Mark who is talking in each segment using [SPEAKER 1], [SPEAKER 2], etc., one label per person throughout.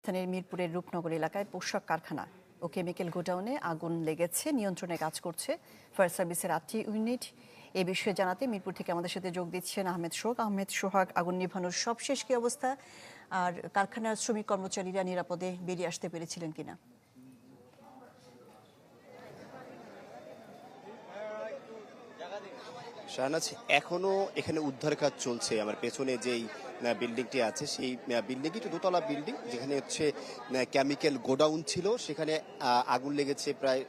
[SPEAKER 1] রাজধানীর মিরপুরের রূপনগর এলাকায় পোশাক কারখানা ও কেমিক্যাল গোডাউনে আগুন লেগেছে। নিয়ন্ত্রণে কাজ করছে ফায়ার সার্ভিসের 8টি ইউনিট। এ বিষয়ে জানাতে মিরপুর থেকে আমাদের সাথে যোগ দিচ্ছেন আহমেদ সোহাগ। আগুন নিভানোর সবশেষ কি অবস্থা, আর কারখানার শ্রমিক কর্মচারীরা নিরাপদে বেরিয়ে আসতে পেরেছিলেন কিনা?
[SPEAKER 2] শাহনাজ, এখনো এখানে উদ্ধার কাজ চলছে। আমার পেছনে যেই বিল্ডিংটি আছে সেই বিল্ডিংটি একটি দোতলা বিল্ডিং, যেখানে হচ্ছে কেমিক্যাল গোডাউন ছিল। সেখানে আগুন লেগেছে প্রায়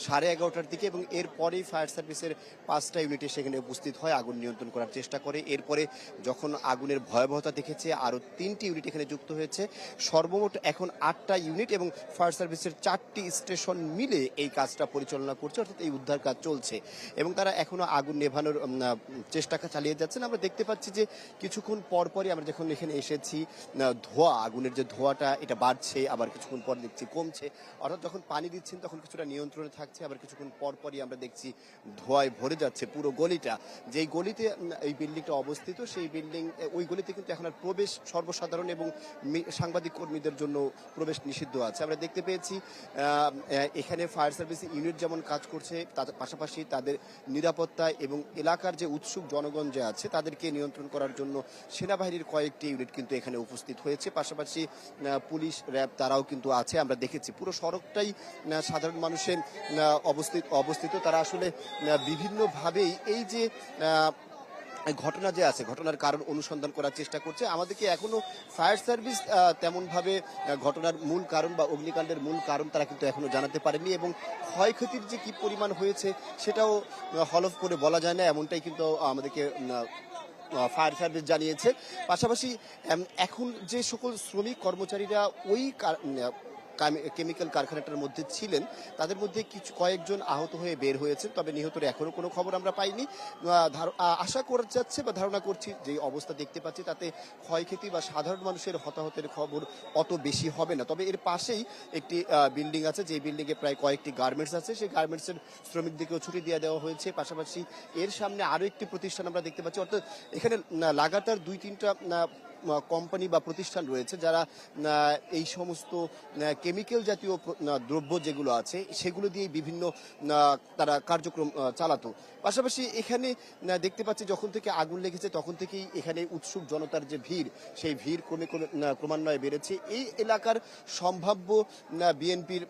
[SPEAKER 2] 11:30টার দিকে এবং এরপরেই ফায়ার সার্ভিসের 5টা ইউনিটে সেখানে উপস্থিত হয়, আগুন নিয়ন্ত্রণ করার চেষ্টা করে। এরপরে যখন আগুনের ভয়াবহতা দেখেছে, আরও 3টি ইউনিট এখানে যুক্ত হয়েছে। সর্বমোট এখন 8টা ইউনিট এবং ফায়ার সার্ভিসের 4টি স্টেশন মিলে এই কাজটা পরিচালনা করছে, অর্থাৎ এই উদ্ধার কাজ চলছে এবং তারা এখনো আগুন নেভানোর চেষ্টা চালিয়ে যাচ্ছেন। আমরা দেখতে পাচ্ছি যে কিছুক্ষণ পরপরই আমরা যখন এখানে এসেছি, ধোঁয়া, আগুনের যে ধোঁয়াটা এটা বাড়ছে, আবার কিছুক্ষণ পর দেখছি কমছে। অর্থাৎ যখন পানি দিচ্ছেন তখন কিছুটা নিয়ন্ত্রণে থাকছে, আবার কিছুক্ষণ পরপরই আমরা দেখছি ধোঁয়ায় ভরে যাচ্ছে পুরো গলিটা। যেই গলিতে এই বিল্ডিংটা অবস্থিত, সেই বিল্ডিং ওই গলিতে কিন্তু এখন আর প্রবেশ সর্বসাধারণ এবং সাংবাদিক কর্মীদের জন্য প্রবেশ নিষিদ্ধ আছে। আমরা দেখতে পেয়েছি এখানে ফায়ার সার্ভিস ইউনিট যেমন কাজ করছে, তার পাশাপাশি তাদের নিরাপত্তা এবং এলাকার যে উৎসুক জনগণ যে আছে তাদেরকে নিয়ন্ত্রণ করার জন্য সেনাবাহিনীর কয়েকটি ইউনিট কিন্তু এখানে উপস্থিত হয়েছে। পাশাপাশি পুলিশ, র্যাব তারাও কিন্তু আছে। আমরা দেখেছি পুরো সড়কটাই সাধারণ মানুষের অবস্থিত। তারা আসলে বিভিন্নভাবেই এই যে ঘটনা যে আছে, ঘটনার কারণ অনুসন্ধান করার চেষ্টা করছে। আমাদেরকে এখনো ফায়ার সার্ভিস তেমনভাবে ঘটনার মূল কারণ বা অগ্নিকাণ্ডের মূল কারণ তারা কিন্তু এখনো জানাতে পারেনি এবং ক্ষয়ক্ষতির যে কি পরিমাণ হয়েছে সেটাও হলফ করে বলা যায় না, এমনটাই কিন্তু আমাদেরকে ফায়ার সার্ভিস জানিয়েছে। পাশাপাশি এখন যে সকল শ্রমিক কর্মচারীরা ওই কেমিক্যাল কারখানাটার মধ্যে ছিলেন, তাদের মধ্যে কয়েকজন আহত হয়ে বের হয়েছে, তবে নিহতের এখনো কোনো খবর আমরা পাইনি। আশা করা যাচ্ছে বা ধারণা করছি যে অবস্থা দেখতে পাচ্ছি তাতে ক্ষয়ক্ষতি বা সাধারণ মানুষের হতাহতের খবর অত বেশি হবে না। তবে এর পাশেই একটি বিল্ডিং আছে, যে বিল্ডিংয়ে প্রায় কয়েকটি গার্মেন্টস আছে, সেই গার্মেন্টসের শ্রমিকদেরকেও ছুটি দিয়ে দেওয়া হয়েছে। পাশাপাশি এর সামনে আরও একটি প্রতিষ্ঠান আমরা দেখতে পাচ্ছি, অর্থাৎ এখানে লাগাতার 2-3টা কোম্পানি বা প্রতিষ্ঠান রয়েছে যারা এই সমস্ত কেমিক্যাল জাতীয় দ্রব্য যেগুলো আছে সেগুলো দিয়ে বিভিন্ন তারা কার্যক্রম চালাতো। পাশাপাশি এখানে দেখতে পাচ্ছি যখন থেকে আগুন লেগেছে তখন থেকেই এখানে উৎসুক জনতার যে ভিড়, সেই ভিড় ক্রমান্বয়ে বেড়েছে। এই এলাকার সম্ভাব্য বিএনপির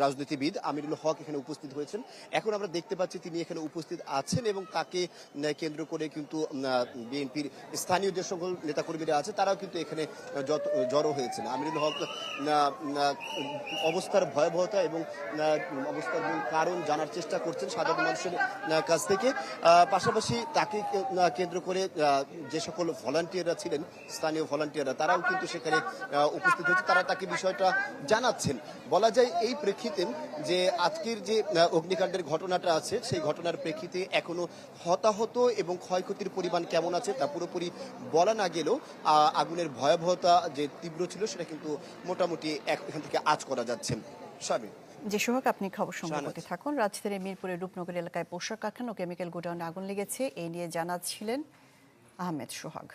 [SPEAKER 2] রাজনীতিবিদ আমিরুল হক এখানে উপস্থিত হয়েছেন। এখন আমরা দেখতে পাচ্ছি তিনি এখানে উপস্থিত আছেন এবং তাকে কেন্দ্র করে কিন্তু বিএনপির স্থানীয় যে সকল নেতাকর্মীরা আছে তারাও কিন্তু এখানে জড়ো হয়েছেন। আমিরুল হক অবস্থার ভয়াবহতা এবং অবস্থার মূল কারণ জানার চেষ্টা করছেন সাধারণ মানুষের কাছ থেকে। পাশাপাশি তাকে কেন্দ্র করে যে সকল ভলান্টিয়াররা ছিলেন, স্থানীয় ভলান্টিয়াররা, তারাও কিন্তু সেখানে উপস্থিত হয়েছে, তারা তাকে বিষয়টা জানাচ্ছেন। বলা যায় এই প্রেক্ষিতে যে আজকের যে অগ্নিকাণ্ডের ঘটনাটা আছে, সেই ঘটনার প্রেক্ষিতে এখনো হতাহত এবং ক্ষয়ক্ষতির পরিমাণ কেমন আছে তা পুরোপুরি বলা না গেলেও আগুনের ভয়াবহতা যে তীব্র ছিল সেটা কিন্তু মোটামুটি এখান থেকে আঁচ করা যাচ্ছে।
[SPEAKER 1] যে সোহাগ, আপনি খবর সংগ্রহ করতে থাকুন। রাজধানীর মিরপুরের রূপনগর এলাকায় পোশাক কারখানা ও কেমিক্যাল গোডাউনে আগুন লেগেছে, এই নিয়ে জানাচ্ছিলেন আহমেদ সোহাগ।